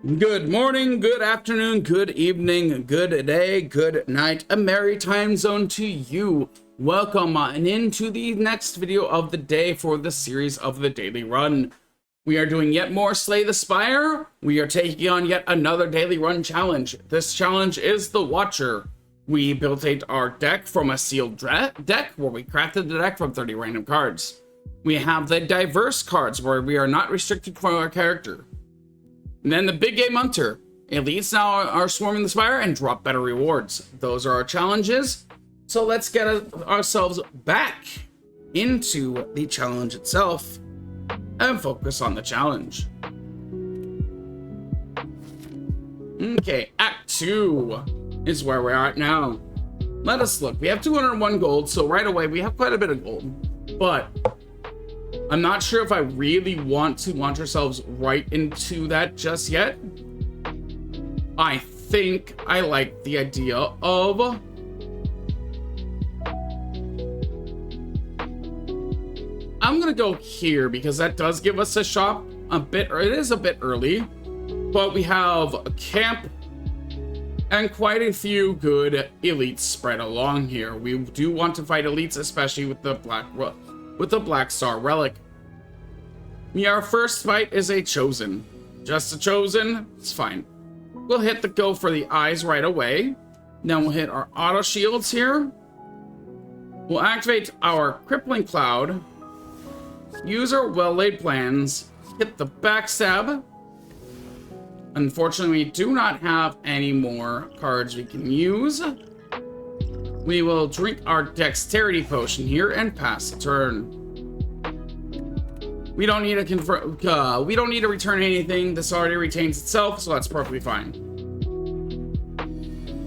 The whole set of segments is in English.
Good morning, good afternoon, good evening, good day, good night, a merry time zone to you. Welcome on into the next video of the day for the series of the daily run. We are doing yet more Slay the Spire. We are taking on yet another daily run challenge. This challenge is the Watcher. We built our deck from a sealed deck where we crafted the deck from 30 random cards. We have the diverse cards where we are not restricted for our character. And then the big game hunter. Elites now are swarming the Spire and drop better rewards. Those are our challenges. So let's get ourselves back into the challenge itself and focus on the challenge. Okay, Act 2 is where we're at now. Let us look. We have 201 gold, so right away we have quite a bit of gold. But I'm not sure if I really want to launch ourselves right into that just yet. I think I like the idea of I'm gonna go here because that does give us a shop a bit. It is a bit early, but we have a camp and quite a few good elites spread along here. We do want to fight elites, especially with the Black Star Relic. Our first fight is a Chosen. Just a Chosen, it's fine. We'll hit the go for the eyes right away. Then we'll hit our auto shields here. We'll activate our Crippling Cloud. Use our well-laid plans. Hit the backstab. Unfortunately, we do not have any more cards we can use. We will drink our Dexterity Potion here and pass the turn. We don't need to confirm. We don't need to return anything. This already retains itself, so that's perfectly fine.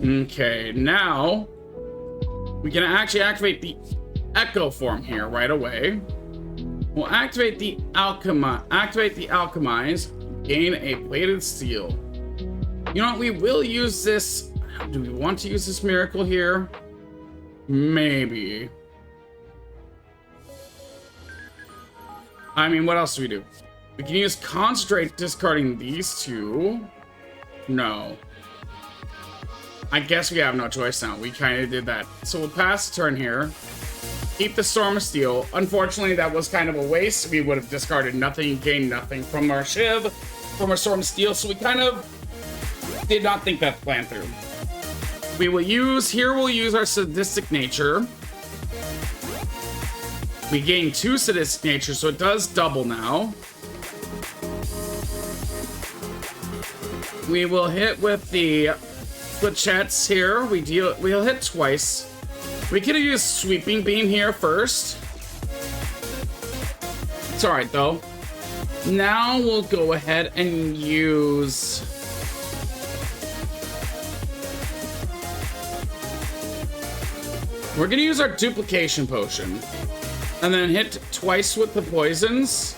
Okay, now we can actually activate the Echo form here right away. We'll activate the Alchemize. Gain a Plated Steel. You know what? We will use this. Do we want to use this miracle here? Maybe. I mean, what else do we do? We can use Concentrate, discarding these two. No. I guess we have no choice now. We kind of did that. So we'll pass the turn here. Keep the Storm of Steel. Unfortunately, that was kind of a waste. We would have discarded nothing, gained nothing from our Shiv, from our Storm of Steel. So we kind of did not think that plan through. We'll use our Sadistic Nature. We gain 2 Sadistic Nature, so it does double now. We will hit with the Fletchettes here. We'll hit twice. We could have used Sweeping Beam here first. It's alright though. Now we'll go ahead and use we're gonna use our Duplication Potion. And then hit twice with the poisons.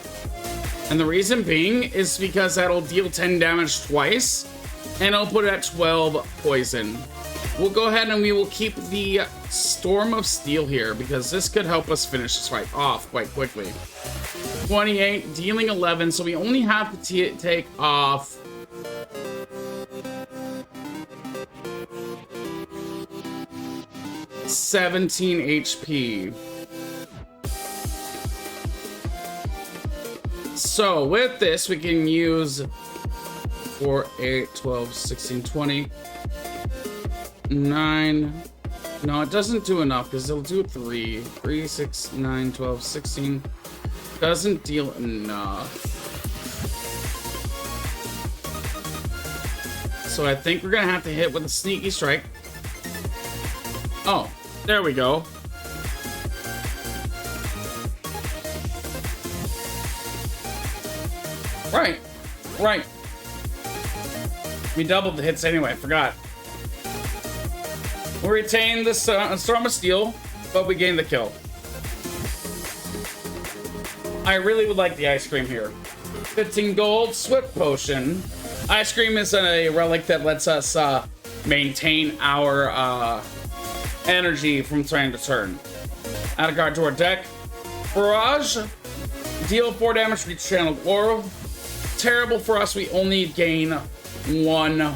And the reason being is because that'll deal 10 damage twice. And I'll put it at 12 poison. We'll go ahead and we will keep the Storm of Steel here because this could help us finish this fight off quite quickly. 28, dealing 11, so we only have to take off $17 HP. So with this, we can use 4, 8, 12, 16, 20, 9. No, it doesn't do enough because it'll do 3, 6, 9, 12, 16. Doesn't deal enough. So I think we're gonna have to hit with a Sneaky Strike. Oh, there we go. Right. We doubled the hits anyway, forgot. We retain the Storm of Steel, but we gain the kill. I really would like the Ice Cream here. 15 gold, Swift Potion. Ice Cream is a relic that lets us maintain our energy from turn to turn. Add a card to our deck. Barrage. Deal 4 damage to each channeled orb. Terrible for us, we only gain one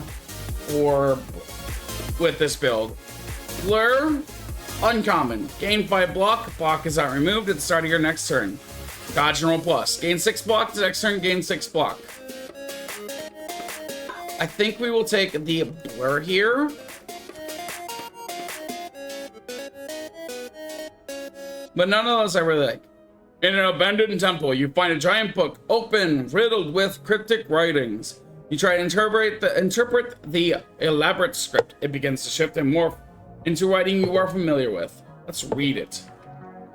orb with this build. Blur, uncommon. Gain 5 block. Block is not removed at the start of your next turn. Dodge and roll plus. Gain 6 block. The next turn, gain 6 block. I think we will take the blur here. But none of those I really like. In an abandoned temple, you find a giant book, open, riddled with cryptic writings. You try to interpret the elaborate script. It begins to shift and morph into writing you are familiar with. Let's read it.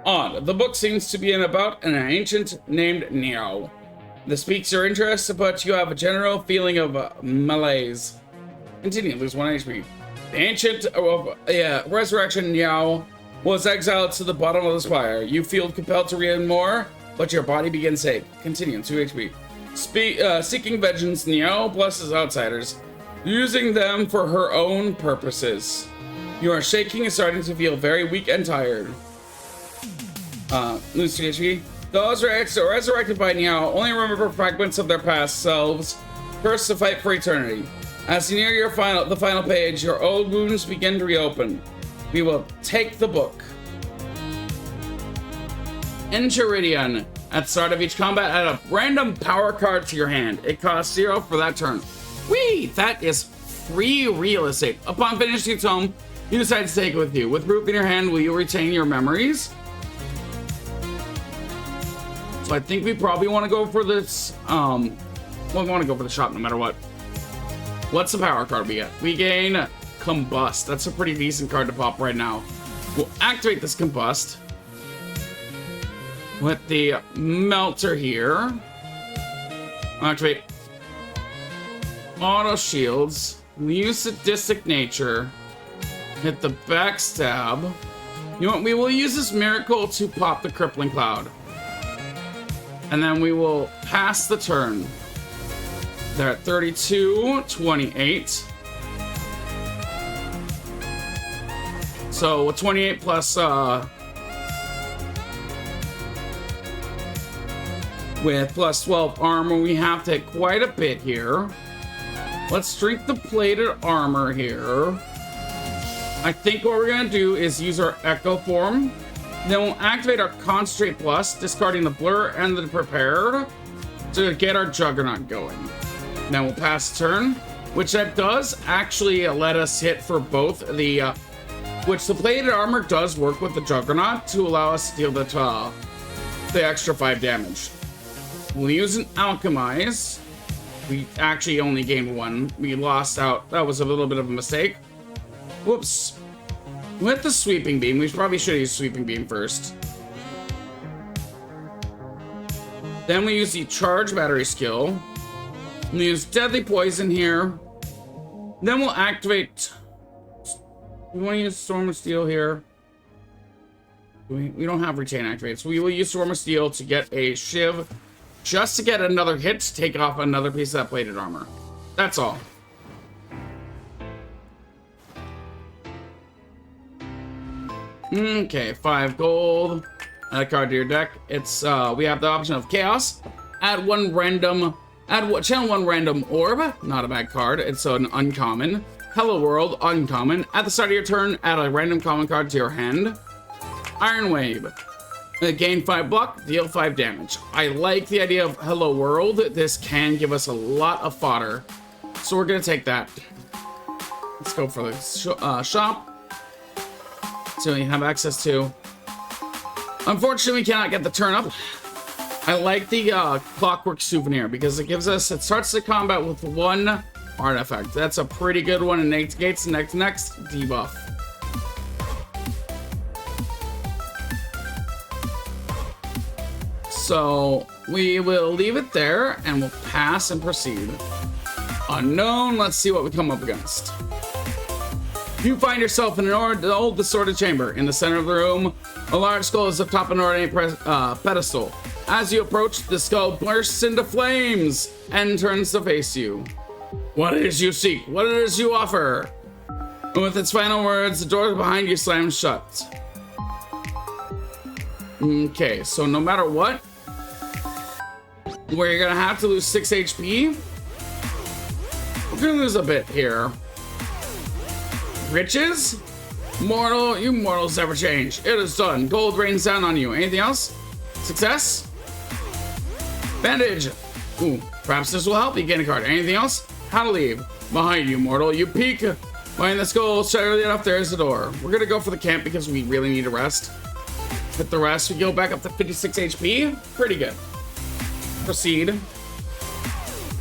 Odd. The book seems to be about an ancient named Niao. This piques your interest, but you have a general feeling of malaise. Continue, lose 1 HP. The ancient resurrection Niao was exiled to the bottom of the spire. You feel compelled to read more, but your body begins to ache. Continue, 2 HP. Seeking vengeance, Niao blesses outsiders, using them for her own purposes. You are shaking and starting to feel very weak and tired. Lose 2 HP. Those resurrected by Niao only remember fragments of their past selves, cursed to fight for eternity. As you near the final page, your old wounds begin to reopen. We will take the book. Enchiridion. At the start of each combat, add a random power card to your hand. It costs 0 for that turn. Whee! That is free real estate. Upon finishing its home, you decide to take it with you. With proof in your hand, will you retain your memories? So I think we probably want to go for this. Well, we want to go for the shop no matter what. What's the power card we get? We gain Combust. That's a pretty decent card to pop right now. We'll activate this Combust with the Melter here. Activate Auto Shields. Use Sadistic Nature. Hit the Backstab. You know what? We will use this Miracle to pop the Crippling Cloud. And then we will pass the turn. They're at 32, 28. So with 28 plus with plus 12 armor, we have to hit quite a bit here. Let's drink the plated armor here. I think what we're gonna do is use our Echo Form. Then we'll activate our Concentrate Plus, discarding the Blur and the Prepared to get our Juggernaut going. Then we'll pass the turn, which that does actually let us hit for both the, which the plated armor does work with the Juggernaut to allow us to deal the extra 5 damage. We'll use an Alchemize. We actually only gained 1. We lost out. That was a little bit of a mistake. Whoops. With the Sweeping Beam, we probably should have used Sweeping Beam first. Then we use the Charge Battery skill. We'll use Deadly Poison here. Then we'll activate... We want to use Storm of Steel here. We don't have Retain activated, so we will use Storm of Steel to get a Shiv, just to get another hit to take off another piece of that plated armor. That's all. Okay, 5 gold. Add a card to your deck. It's we have the option of Chaos. Channel 1 random orb. Not a bad card. It's an uncommon. Hello World, uncommon. At the start of your turn, add a random common card to your hand. Iron Wave. Gain 5 block, deal 5 damage. I like the idea of Hello World. This can give us a lot of fodder. So we're gonna take that. Let's go for the shop. So we have access to. Unfortunately, we cannot get the turn up. I like the Clockwork Souvenir because it gives us, it starts the combat with 1 artifact. That's a pretty good one and negates the next debuff. So we will leave it there and we'll pass and proceed. Unknown, let's see what we come up against. You find yourself in an old distorted chamber. In the center of the room, a large skull is atop an ornate pedestal. As you approach, the skull bursts into flames and turns to face you. What it is you seek, what it is you offer. And with its final words, the door behind you slams shut. Okay, so no matter what, where you're gonna have to lose 6 HP. We're gonna lose a bit here. Riches? Mortal, you mortals never change. It is done. Gold rains down on you. Anything else? Success? Bandage. Ooh, perhaps this will help you gain a card. Anything else? How to leave. Behind you, mortal. You peek. Behind the skull, straight enough, there's the door. We're gonna go for the camp because we really need a rest. With the rest, we go back up to 56 HP. Pretty good. Proceed.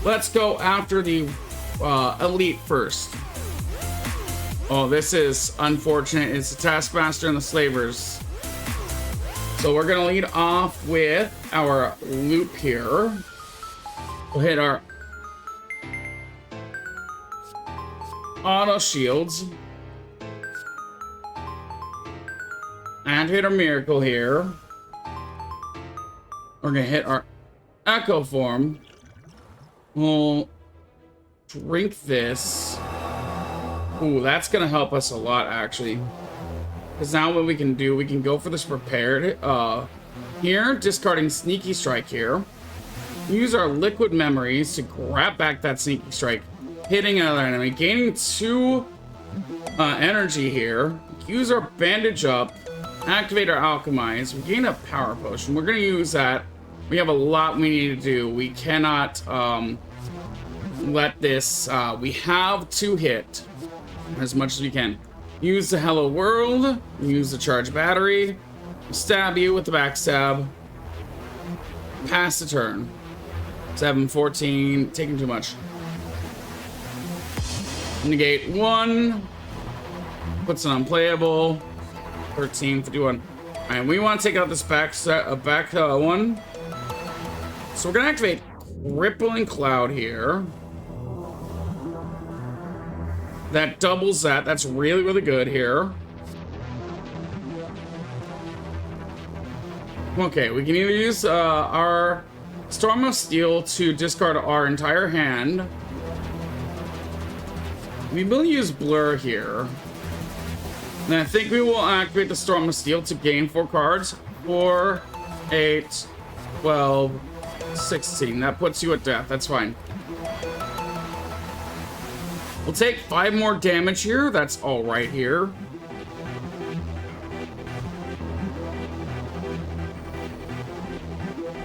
Let's go after the elite first. Oh, this is unfortunate. It's the Taskmaster and the Slavers. So we're gonna lead off with our loop here. We'll hit our auto shields. And hit our miracle here. We're gonna hit our echo form. We'll drink this. Ooh, that's gonna help us a lot actually. Because now what we can do, we can go for this prepared here, discarding Sneaky Strike here. Use our liquid memories to grab back that Sneaky Strike, hitting another enemy, gaining 2 energy here. Use our bandage up, activate our alchemize. We gain a power potion. We're gonna use that. We have a lot we need to do. We cannot let this. We have to hit as much as we can. Use the Hello World. Use the charge battery. Stab you with the backstab. Pass the turn. 7, 14. Taking too much. Negate 1. Puts an unplayable. 13, 51. And we want to take out this back one. So we're gonna activate Crippling Cloud here. That doubles that. That's really, really good here. Okay, we can either use our Storm of Steel to discard our entire hand. We will use Blur here. And I think we will activate the Storm of Steel to gain 4 cards. 4, 8, 12, 16. That puts you at death. That's fine. We'll take 5 more damage here. That's all right here.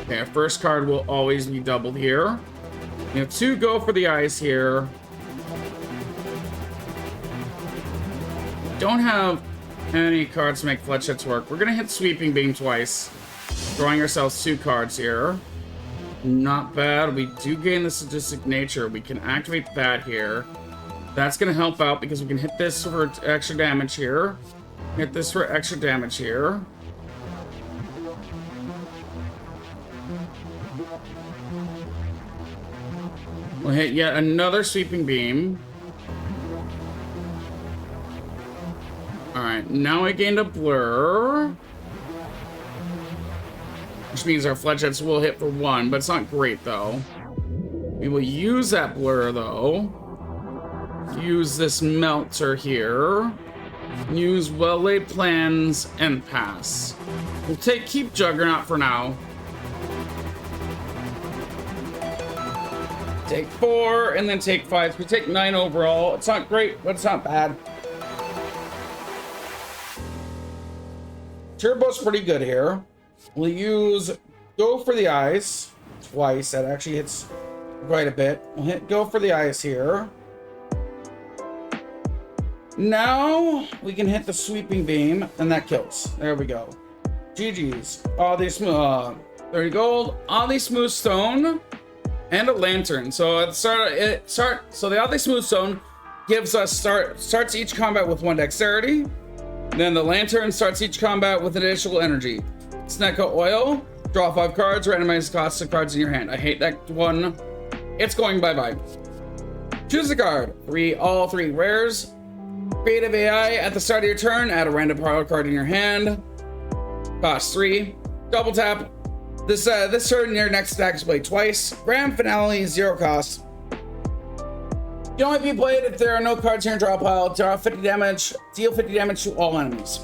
Okay, our first card will always be doubled here. We have 2 go for the eyes here. Don't have any cards to make flechettes work. We're gonna hit Sweeping Beam twice, drawing ourselves 2 cards here. Not bad. We do gain the Sadistic Nature. We can activate that here. That's gonna help out because we can hit this for extra damage here. Hit this for extra damage here. We'll hit yet another Sweeping Beam. Alright, now I gained a Blur. Which means our flechettes will hit for 1, but it's not great though. We will use that Blur though. Use this Melter here. Use Well-Laid Plans and pass. We'll keep Juggernaut for now. Take 4 and then take 5. We take 9 overall. It's not great, but it's not bad. Turbo's pretty good here. We'll use Go for the Eyes twice. That actually hits quite a bit. We'll hit Go for the Eyes here. Now we can hit the Sweeping Beam and that kills. There we go. GG's. All these 30 gold, all these smooth stone, and a lantern. So at the so the all smooth stone gives us starts each combat with 1 dexterity. Then the lantern starts each combat with additional energy. Snecko oil, draw 5 cards, randomize the cost of cards in your hand. I hate that one. It's going bye-bye. Choose a card. All 3 rares. Creative AI at the start of your turn, add a random power card in your hand. Cost 3. Double tap. This turn, your next attack is played twice. Grand Finale, 0 cost. You only be played if there are no cards in your draw pile. Draw 50 damage. Deal 50 damage to all enemies.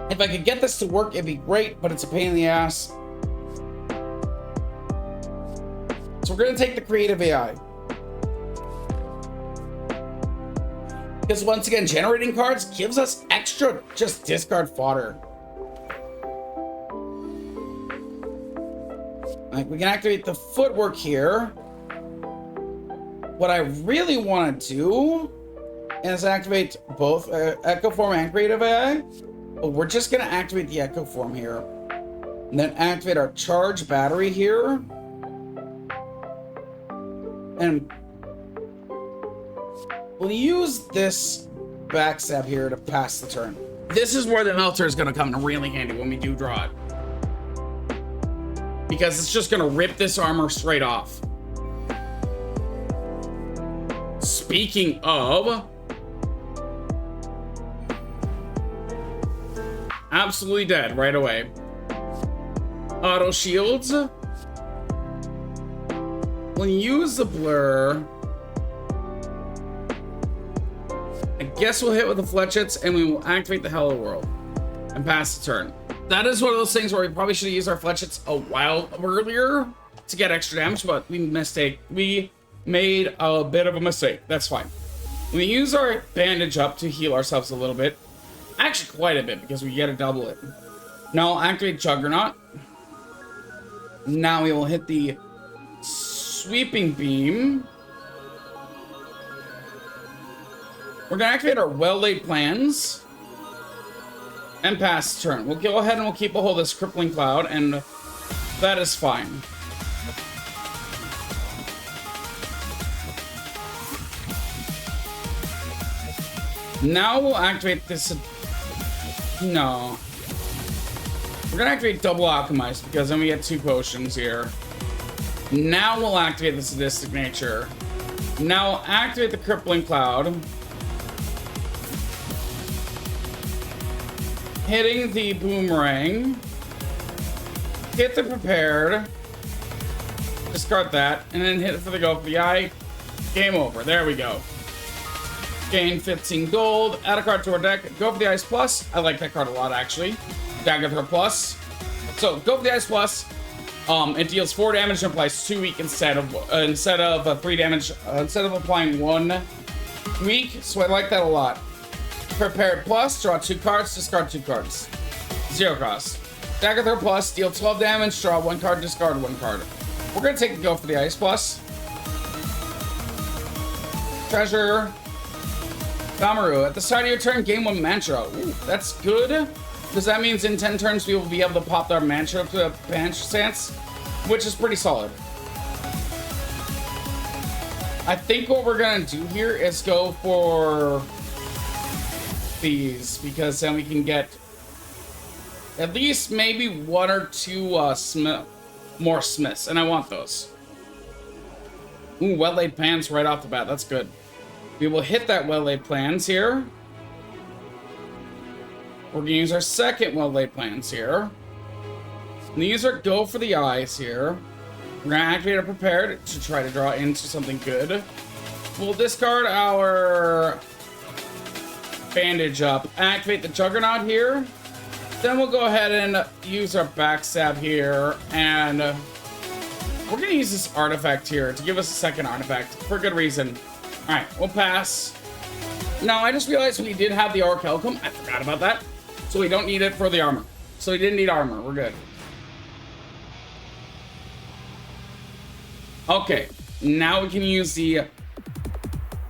If I could get this to work, it'd be great, but it's a pain in the ass. So we're gonna take the Creative AI. Because once again, generating cards gives us extra just discard fodder. Like, we can activate the footwork here. What I really want to do is activate both Echo Form and Creative AI. But we're just going to activate the Echo Form here. And then activate our charge battery here. And we'll use this backstab here to pass the turn. This is where the Melter is going to come in really handy when we do draw it. Because it's just going to rip this armor straight off. Speaking of, absolutely dead right away. Auto shields. We'll use the blur. I guess we'll hit with the fletchets and we will activate the Hello World and pass the turn. That is one of those things where we probably should have used our fletchets a while earlier to get extra damage, but we made a bit of a mistake. That's fine. We use our bandage up to heal ourselves a little bit. Actually, quite a bit, because we get to double it. Now I'll activate Juggernaut. Now we will hit the Sweeping Beam. We're going to activate our Well-Laid Plans. And pass the turn. We'll go ahead and we'll keep a hold of this Crippling Cloud, and that is fine. Now we'll activate this. No. We're gonna activate Double Alchemize because then we get 2 potions here. Now we'll activate the Sadistic Nature. Now we'll activate the Crippling Cloud. Hitting the Boomerang. Hit the Prepared. Discard that. And then hit it for the Go for the Eye. Game over. There we go. Gain 15 gold. Add a card to our deck. Go for the Ice Plus. I like that card a lot, actually. Dagger Throw Plus. So, Go for the Ice Plus. It deals 4 damage and applies 2 weak instead of 3 damage. Instead of applying 1 weak. So I like that a lot. Prepared Plus, draw 2 cards, discard 2 cards. 0 cost. Dagger Throw Plus, deal 12 damage, draw 1 card, discard 1 card. We're gonna take the Go for the Ice Plus. Treasure. Damaru, at the start of your turn, gain 1 mantra. Ooh, that's good. Because that means in 10 turns we will be able to pop our mantra up to a banish stance, which is pretty solid. I think what we're gonna do here is go for these, because then we can get at least maybe 1 or 2 more smiths, and I want those. Ooh, Well-Laid Plans right off the bat. That's good. We will hit that Well-Laid Plans here. We're gonna use our second Well-Laid Plans here. And these are Go for the Eyes here. We're gonna activate our Prepared to try to draw into something good. We'll discard our bandage up, activate the Juggernaut here. Then we'll go ahead and use our backstab here, and we're gonna use this artifact here to give us a second artifact for a good reason. All right, we'll pass. Now I just realized we did have the Orichalcum. I forgot about that, so we don't need it for the armor. So we didn't need armor. We're good. Okay, now we can use the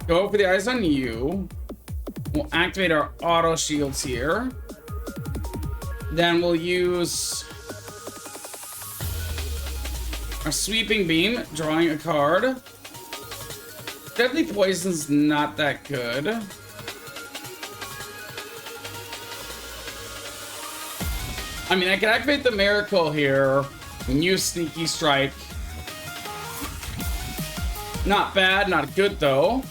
Go for the Eyes on You. We'll activate our auto shields here. Then we'll use our Sweeping Beam, drawing a card. Deadly Poison's not that good. I mean, I can activate the Miracle here and use Sneaky Strike. Not bad, not good though.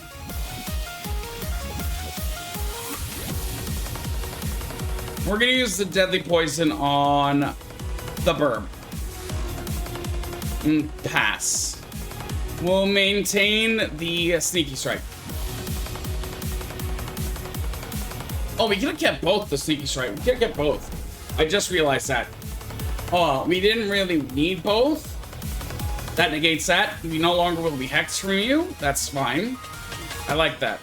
We're gonna use the Deadly Poison on the Burb. And pass. We'll maintain the Sneaky Strike. Oh, we could have kept both the Sneaky Strike. We could have kept both. I just realized that. Oh, we didn't really need both. That negates that. We no longer will be hexed from you. That's fine. I like that.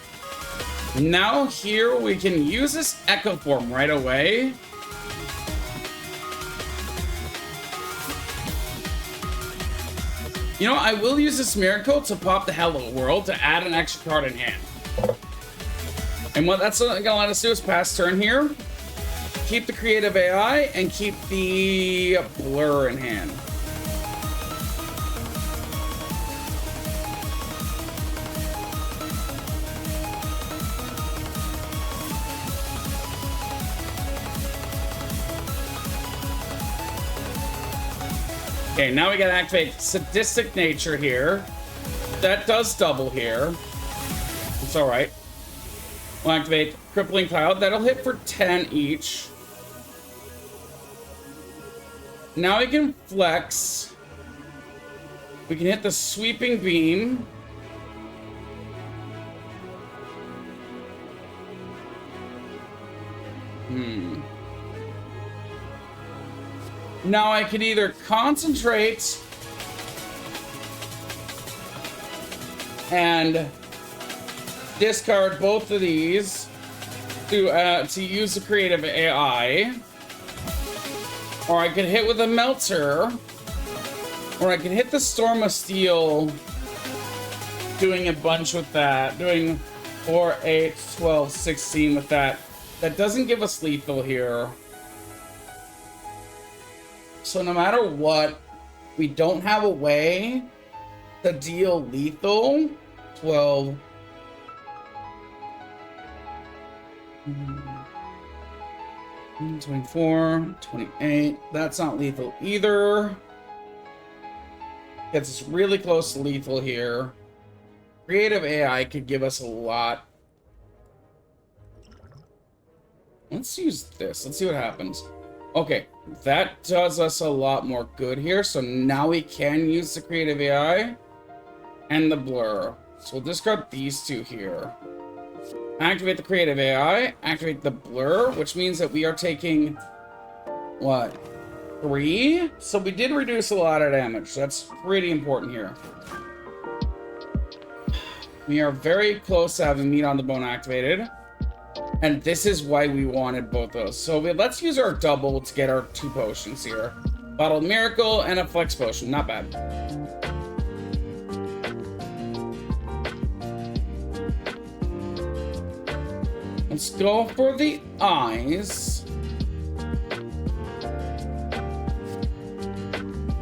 Now here we can use this Echo Form right away. You know, I will use this Miracle to pop the Hello World to add an extra card in hand. And what that's gonna let us do is pass turn here, keep the Creative AI, and keep the Blur in hand. Okay, now we gotta activate Sadistic Nature here. That does double here. It's alright. We'll activate Crippling Cloud. That'll hit for 10 each. Now we can flex. We can hit the Sweeping Beam. Now I can either concentrate and discard both of these to use the Creative AI, or I could hit with a Melter, or I can hit the Storm of Steel, doing a bunch with that, doing 4, 8, 12, 16 with that. That doesn't give us lethal here. So no matter what, we don't have a way to deal lethal. 12. 24, 28. That's not lethal either. Gets us really close to lethal here. Creative AI could give us a lot. Let's use this. Let's see what happens. Okay, that does us a lot more good here. So now we can use the Creative AI and the Blur. So we'll discard these two here. Activate the Creative AI, activate the Blur, which means that we are taking, what, 3? So we did reduce a lot of damage. That's pretty important here. We are very close to having Meat on the Bone activated. And this is why we wanted both those. So let's use our double to get our 2 potions here. Bottle of Miracle and a Flex Potion. Not bad. Let's go for the eyes.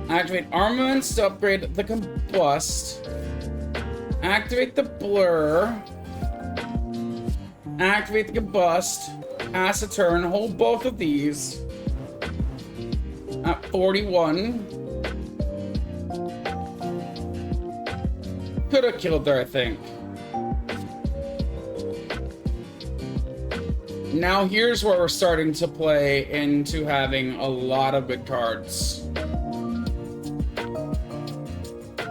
Activate armaments to upgrade the Combust. Activate the Blur. Activate the Combust. Pass a turn. Hold both of these. At 41. Could have killed her, I think. Now here's where we're starting to play into having a lot of good cards.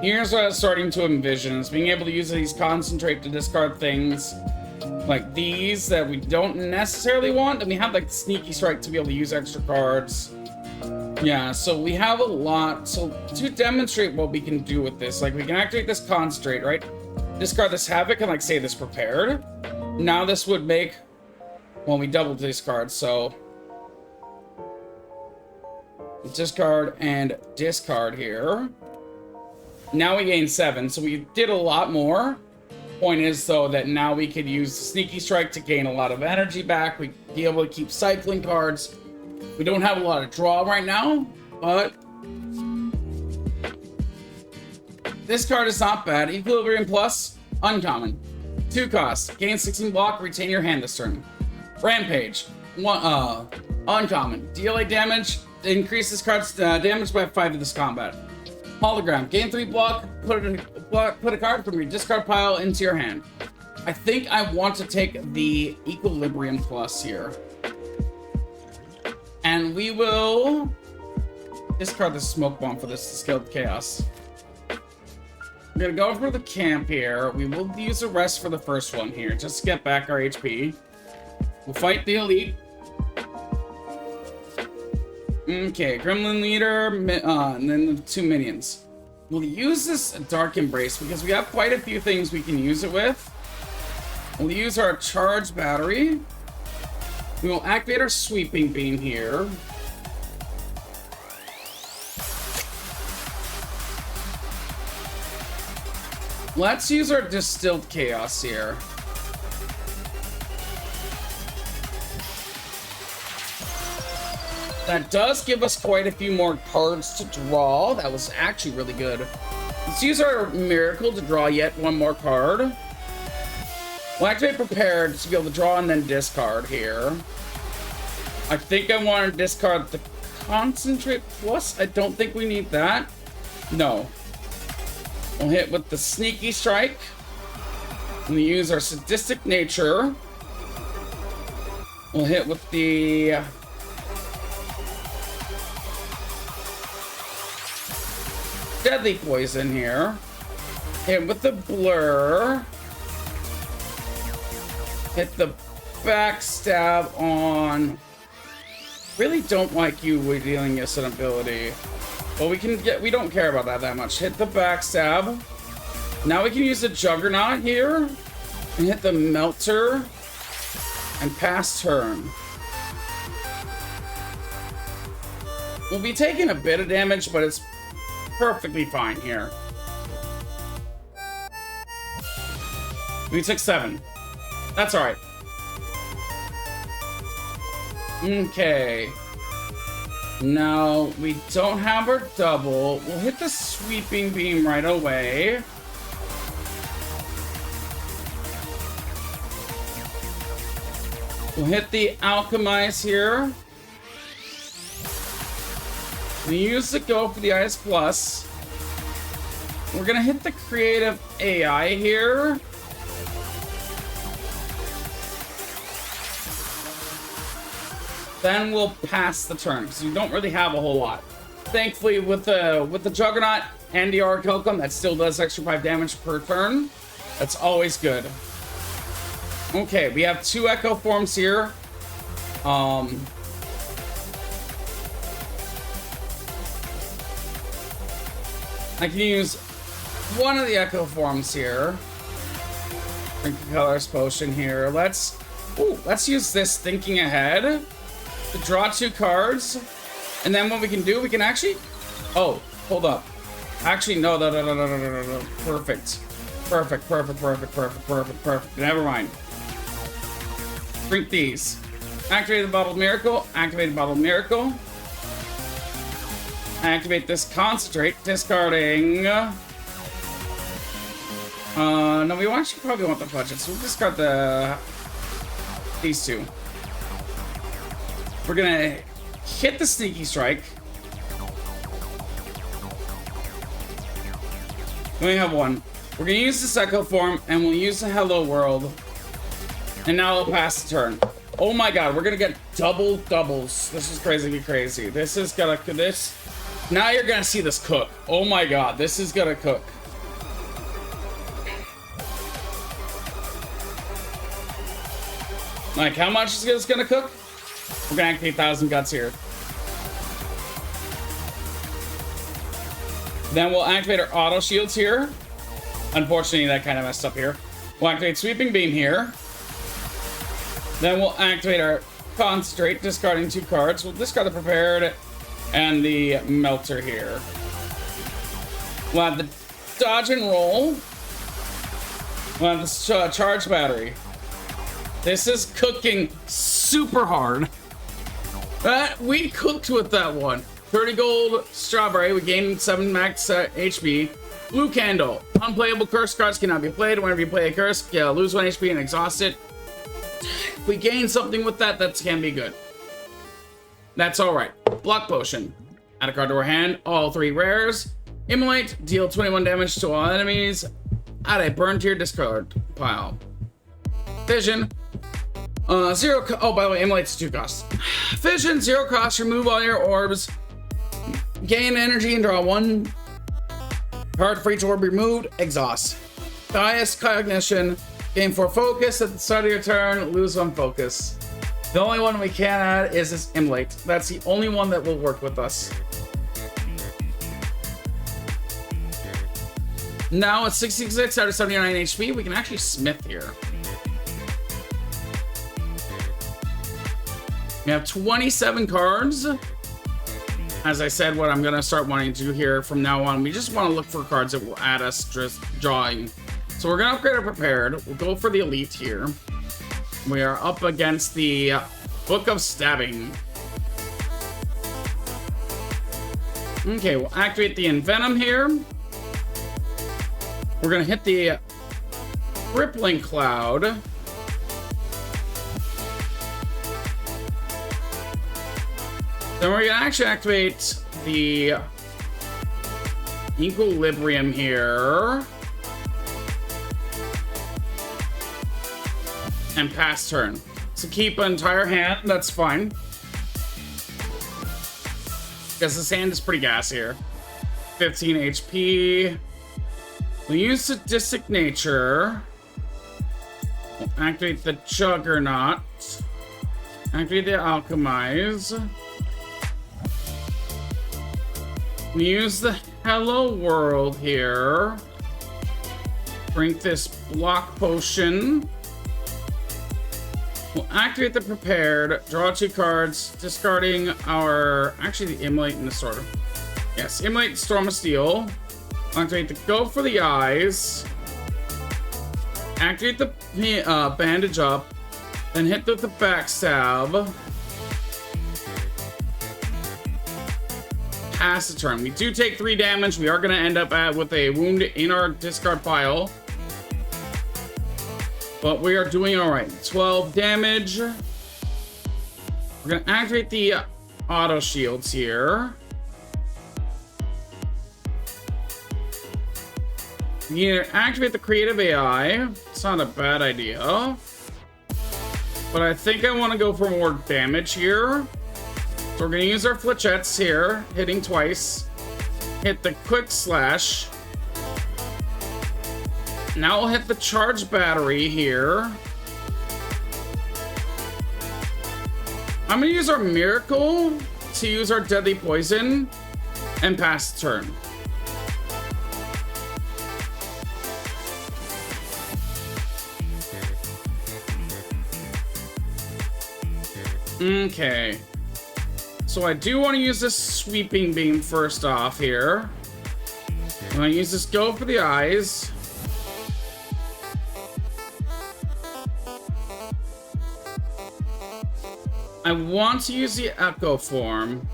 Here's what I was starting to envision, is being able to use these concentrate to discard things like these that we don't necessarily want, and we have like Sneaky Strike to be able to use extra cards. Yeah, so we have a lot. So to demonstrate what we can do with this, like we can activate this concentrate, right? Discard this Havoc and like say this Prepared. Now this would make, well, we doubled these cards, so discard and discard here. Now we gain 7, so we did a lot more. Point is, though, that now we could use the Sneaky Strike to gain a lot of energy back. We'd be able to keep cycling cards. We don't have a lot of draw right now, but this card is not bad. Equilibrium Plus, uncommon. 2 costs. Gain 16 block, retain your hand this turn. Rampage, uncommon. Deal 8 damage, increase this card's damage by 5 in this combat. Hologram, gain 3 block, put a card from your discard pile into your hand. I think I want to take the Equilibrium Plus here. And we will discard the Smoke Bomb for this Skilled Chaos. We're gonna go for the camp here. We will use the rest for the first one here, just to get back our HP. We'll fight the Elite. Okay, Gremlin Leader, and then the 2 minions. We'll use this Dark Embrace because we have quite a few things we can use it with. We'll use our charge battery. We will activate our sweeping beam here. Let's use our distilled chaos here. That does give us quite a few more cards to draw. That was actually really good. Let's use our miracle to draw yet one more card. We'll activate prepared to be able to draw and then discard here. I think I want to discard the concentrate plus. I don't think we need that. No. We'll hit with the sneaky strike. We'll use our sadistic nature. We'll hit with the deadly poison here. Hit with the blur. Hit the backstab on. Really don't like you with dealing us an ability. But we don't care about that much. Hit the backstab. Now we can use the Juggernaut here. And hit the Melter. And pass turn. We'll be taking a bit of damage, but it's perfectly fine here. We took 7. That's alright. Okay. Now, we don't have our double. We'll hit the sweeping beam right away. We'll hit the alchemize here. We use the go for the IS plus. We're gonna hit the creative AI here. Then we'll pass the turn because we don't really have a whole lot. Thankfully, with the Juggernaut and the Orichalcum, that still does extra 5 damage per turn. That's always good. Okay, we have 2 Echo Forms here. I can use one of the Echo Forms here. Drink the Color's Potion here. Let's use this Thinking Ahead to draw 2 cards. And then what we can do, we can actually... Oh, hold up. Actually, no. Perfect. Perfect. Never mind. Drink these. Activate the Bottled Miracle. Activate the Bottled Miracle. Activate this Concentrate, discarding... no, we actually probably want the budget, so we'll discard these 2. We're gonna hit the Sneaky Strike. We only have 1. We're gonna use this Echo Form, and we'll use the Hello World. And now we'll pass the turn. Oh my god, we're gonna get doubles. This is crazy. This is gonna... Now you're gonna see this cook. Oh my god, this is gonna cook. Like, how much is this gonna cook? We're gonna activate 1,000 Guts here. Then we'll activate our auto shields here. Unfortunately, that kind of messed up here. We'll activate Sweeping Beam here. Then we'll activate our Concentrate, discarding 2 cards. We'll discard the Prepared and the Melter here. We'll have the Dodge and Roll. We'll have the Charge Battery. This is cooking super hard. We cooked with that one. 30 gold Strawberry. We gained 7 max HP. Blue Candle. Unplayable curse cards cannot be played. Whenever you play a curse, lose 1 HP and exhaust it. If we gain something with that, that can be good. That's alright. Block Potion. Add a card to our hand. All 3 rares. Immolate. Deal 21 damage to all enemies. Add a burn to your discard pile. Fission. 0 oh, by the way, Immolate's 2 costs. Fission, 0 cost. Remove all your orbs. Gain energy and draw 1 card for each orb removed. Exhaust. Highest cognition. Gain 4 focus at the start of your turn. Lose 1 focus. The only one we can add is this Immolate. That's the only one that will work with us. Now at 66 out of 79 HP, we can actually smith here. We have 27 cards. As I said, what I'm going to start wanting to do here from now on, we just want to look for cards that will add us just drawing. So we're going to upgrade our prepared. We'll go for the elite here. We are up against the Book of Stabbing. Okay, we'll activate the Envenom here. We're going to hit the Crippling Cloud. Then we're going to actually activate the Equilibrium here. And pass turn. So keep an entire hand, that's fine. Because this hand is pretty gassy here. 15 HP. We'll use Sadistic Nature. We'll activate the Juggernaut. Activate the Alchemize. We use the Hello World here. Drink this Block Potion. We'll activate the Prepared, draw 2 cards, discarding our... Actually, the Immolate and the Sword. Yes, Immolate, Storm of Steel. Activate the Go for the Eyes. Activate the Bandage Up. Then hit with the Backstab. Pass the turn. We do take 3 damage. We are going to end up with a wound in our discard pile. But we are doing all right. 12 damage. We're going to activate the auto shields here. We either activate the creative AI. It's not a bad idea. But I think I want to go for more damage here. So we're going to use our flechettes here, hitting twice. Hit the quick slash. Now we'll hit the charge battery here. I'm going to use our Miracle to use our Deadly Poison and pass the turn. Okay. So I do want to use this Sweeping Beam first off here. I'm going to use this Go for the Eyes. I want to use the Echo Form.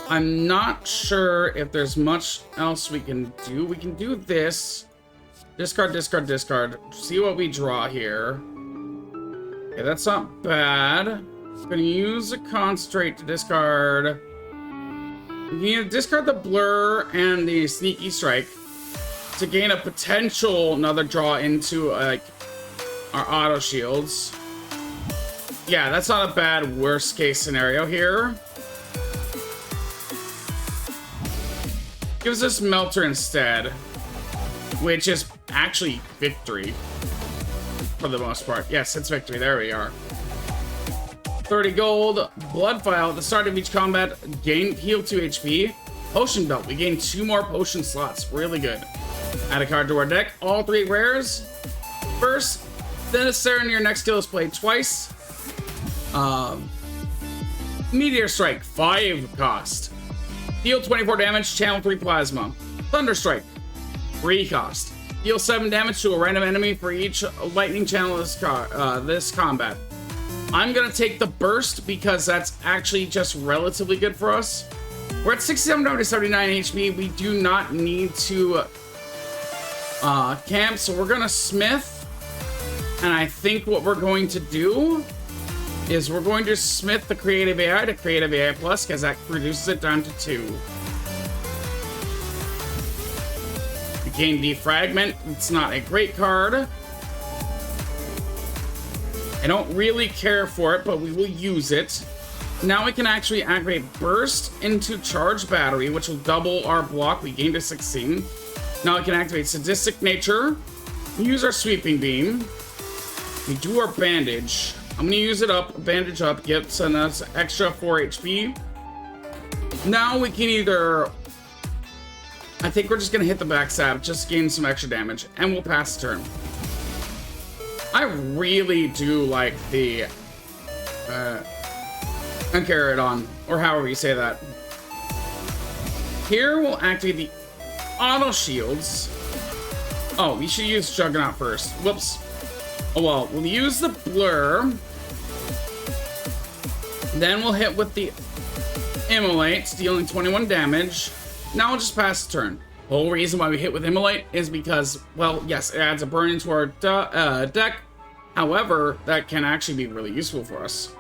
I'm not sure if there's much else we can do. We can do this. Discard, discard, discard. See what we draw here. Okay, that's not bad. I'm going to use a Concentrate to discard. We can discard the Blur and the Sneaky Strike to gain a potential another draw into like our auto shields. Yeah, that's not a bad worst case scenario here. Gives us Melter instead, which is actually victory for the most part. Yes, it's victory. There we are. 30 gold. Blood Vial. At the start of each combat, heal 2 HP. Potion Belt. We gain 2 more potion slots. Really good. Add a card to our deck. All 3 rares. First, then a Sarah in your next skill is played twice. Meteor Strike, 5 cost. Deal 24 damage, channel 3 plasma. Thunder Strike, 3 cost. Deal 7 damage to a random enemy for each lightning channel this combat. I'm gonna take the burst because that's actually just relatively good for us. We're at 67 to 79 HP. We do not need to camp, so we're gonna smith. And I think what we're going to do is we're going to smith the creative AI to creative AI plus because that reduces it down to 2. We gain Defragment. It's not a great card. I don't really care for it, but we will use it. Now we can actually activate Burst into Charge Battery, which will double our block. We gain to 16. Now we can activate Sadistic Nature. Use our Sweeping Beam. We do our Bandage. I'm going to use it up, Bandage Up, gets us extra 4 HP. Now we can either... I think we're just going to hit the Backstab, just gain some extra damage, and we'll pass the turn. I really do like the and carry it on, or however you say that. Here we'll activate the auto shields. Oh, we should use Juggernaut first. Whoops. Oh well, we'll use the blur. Then we'll hit with the Immolate, dealing 21 damage. Now we'll just pass the turn. The whole reason why we hit with Immolate is because, well, yes, it adds a burn into our deck. However, that can actually be really useful for us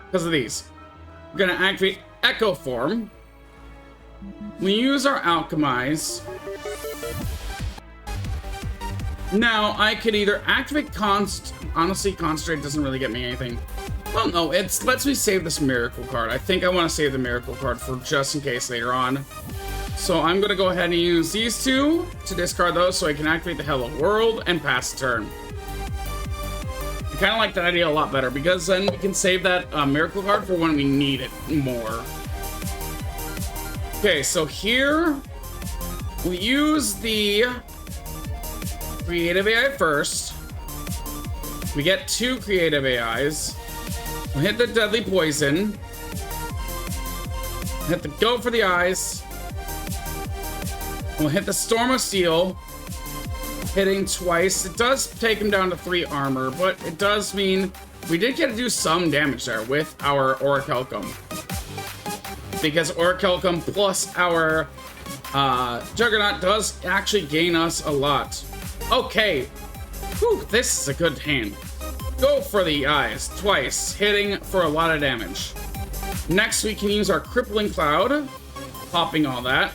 because of these. We're going to activate Echo Form. We use our Alchemize. Now, I could either activate honestly, Concentrate doesn't really get me anything. Well, no, it lets me save this Miracle card. I think I want to save the Miracle card for just in case later on. So I'm going to go ahead and use these two to discard those so I can activate the Hello World and pass the turn. I kind of like that idea a lot better because then we can save that Miracle card for when we need it more. Okay, so here we use the Creative AI first. We get 2 Creative AIs. We'll hit the Deadly Poison. Hit the Go for the Eyes. We'll hit the Storm of Steel. Hitting twice. It does take him down to 3 armor, but it does mean we did get to do some damage there with our Orichalcum. Because Orichalcum plus our Juggernaut does actually gain us a lot. Okay. Whew, this is a good hand. Go for the eyes twice, hitting for a lot of damage. Next, we can use our Crippling Cloud, popping all that.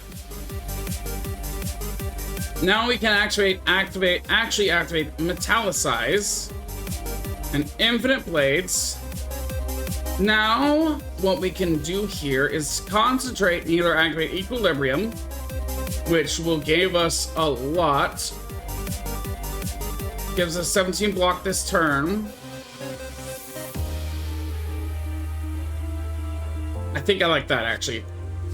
Now we can actually activate Metallicize and Infinite Blades. Now, what we can do here is concentrate and either activate Equilibrium, which will give us a lot. Gives us 17 block this turn. I think I like that, actually.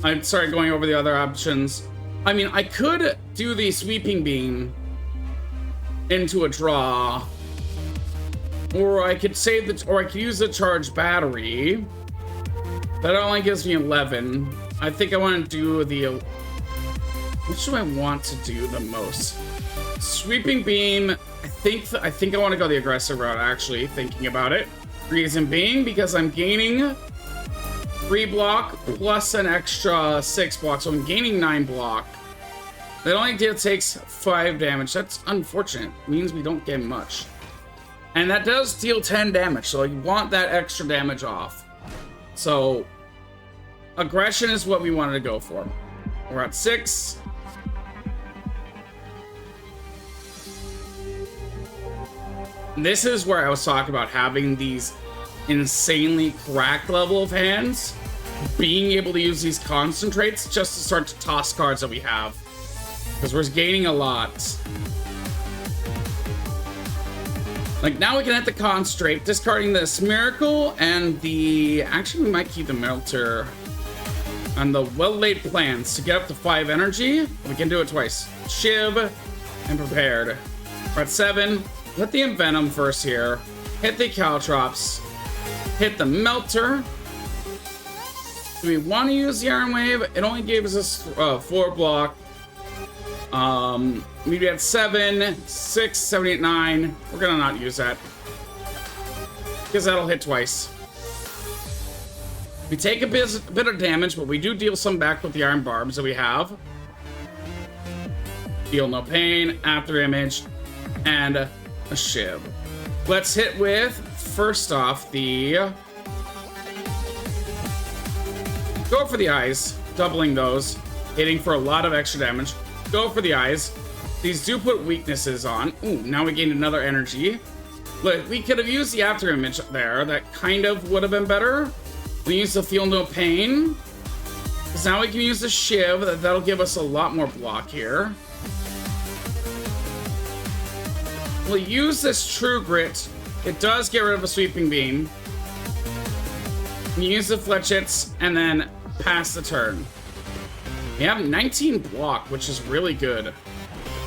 I'm sorry, going over the other options. I mean, I could do the Sweeping Beam into a draw, or I could save the, or I could use the Charge Battery. That only gives me 11. I think I want to do the, which do I want to do the most? Sweeping Beam. I think I want to go the aggressive route, actually, thinking about it. Reason being because I'm gaining 3 block plus an extra 6 block, so I'm gaining 9 block. That only takes 5 damage. That's unfortunate. It means we don't get much. And that does deal 10 damage, so you want that extra damage off. So, aggression is what we wanted to go for. We're at 6. This is where I was talking about having these insanely cracked level of hands. Being able to use these concentrates just to start to toss cards that we have. Because we're gaining a lot. Like, now we can hit the concentrate, discarding this Miracle and the... Actually, we might keep the Melter and the Well-Laid Plans to get up to 5 energy. We can do it twice. Shiv and Prepared. We're at 7. Hit the Envenom first here. Hit the Caltrops. Hit the Melter. Do we want to use the Iron Wave? It only gives us 4 block. We'd be at 7, 6, 7, 8, 9. We're gonna not use that. Because that'll hit twice. We take a bit of damage, but we do deal some back with the Iron Barbs that we have. Deal no pain, after image, and a Shiv. Let's hit with, first off, the... Go for the eyes, doubling those, hitting for a lot of extra damage. Go for the eyes. These do put weaknesses on. Ooh, now we gained another energy. Look, we could have used the after image there. That kind of would have been better. We use the Feel No Pain. Because now we can use the Shiv. That'll give us a lot more block here. We'll use this True Grit. It does get rid of a Sweeping Beam. We use the Fletchets and then pass the turn. We have 19 block, which is really good.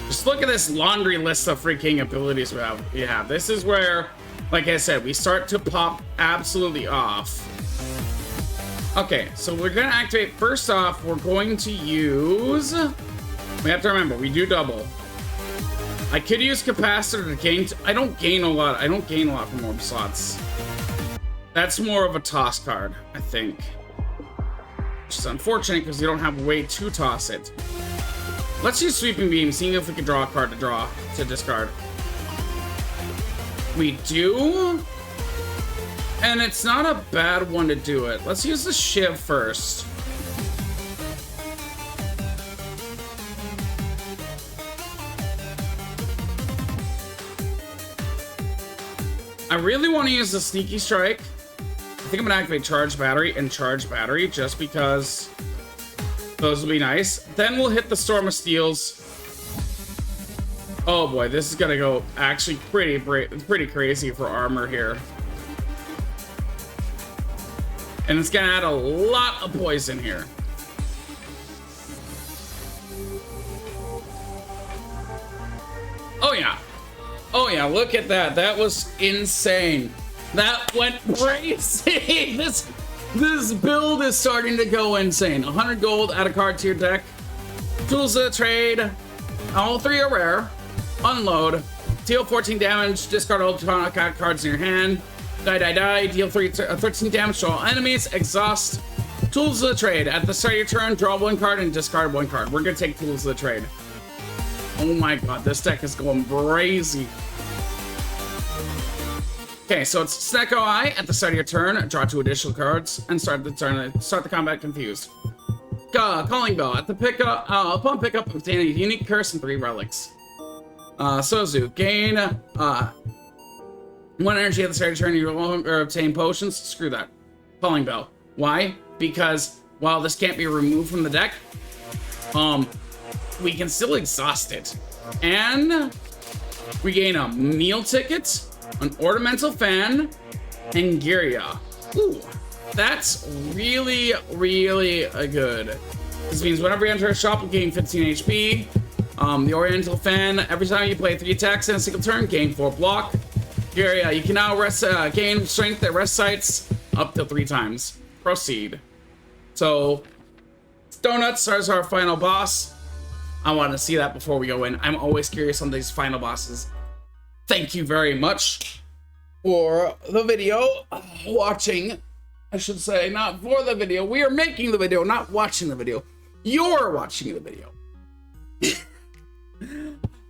Just look at this laundry list of freaking abilities we have. This is where, like I said, we start to pop absolutely off. Okay, so we're gonna activate, first off, we're going to use, we have to remember, we do double. I could use capacitor to gain, I don't gain a lot from orb slots. That's more of a toss card, I think. Which is unfortunate because we don't have a way to toss it. Let's use Sweeping Beam, seeing if we can draw a card to discard. We do. And it's not a bad one to do it. Let's use the Shiv first. I really want to use the Sneaky Strike. I think I'm gonna activate Charge Battery and Charge Battery just because those will be nice. Then we'll hit the Storm of Steels. Oh boy, this is gonna go actually pretty crazy for armor here. And it's gonna add a lot of poison here. Oh yeah. Oh yeah, look at that. That was insane. That went crazy. This build is starting to go insane. 100 gold, add a card to your deck. Tools of the trade. All 3 are rare. Unload. Deal 14 damage. Discard all cards in your hand. Die. Deal 13 damage to all enemies. Exhaust. Tools of the trade. At the start of your turn, draw 1 card and discard 1 card. We're gonna take Tools of the trade. Oh my god, this deck is going crazy. Okay, so it's Snecko Eye. At the start of your turn, draw 2 additional cards and start the combat confused. Calling Bell. At the pickup, upon pickup, obtain a unique curse and 3 relics. Sozu. Gain 1 energy at the start of your turn. You no longer obtain potions. Screw that. Calling Bell. Why? Because while this can't be removed from the deck, we can still exhaust it. And we gain a meal ticket, an ornamental fan, and Giria. Ooh, that's really good. This means whenever you enter a shop, you gain 15 HP. The Oriental Fan, every time you play 3 attacks in a single turn, gain 4 block. Giria, you can now gain strength at rest sites up to 3 times. Proceed. So, Donuts is our final boss. I want to see that before we go in. I'm always curious on these final bosses. Thank you very much for the video watching. I should say, not for the video. We are making the video, not watching the video. You're watching the video.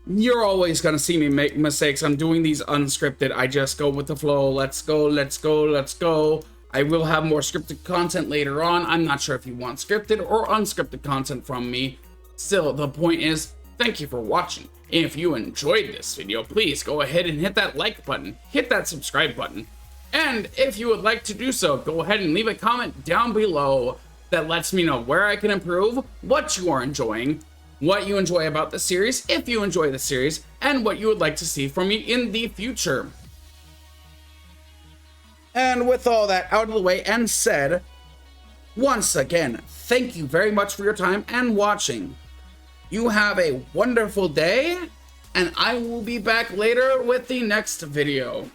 You're always going to see me make mistakes. I'm doing these unscripted. I just go with the flow. Let's go. I will have more scripted content later on. I'm not sure if you want scripted or unscripted content from me. Still, the point is, thank you for watching. If you enjoyed this video, please go ahead and hit that like button, hit that subscribe button. And if you would like to do so, go ahead and leave a comment down below that lets me know where I can improve, what you are enjoying, what you enjoy about the series, if you enjoy the series, and what you would like to see from me in the future. And with all that out of the way and said, once again, thank you very much for your time and watching. You have a wonderful day, and I will be back later with the next video.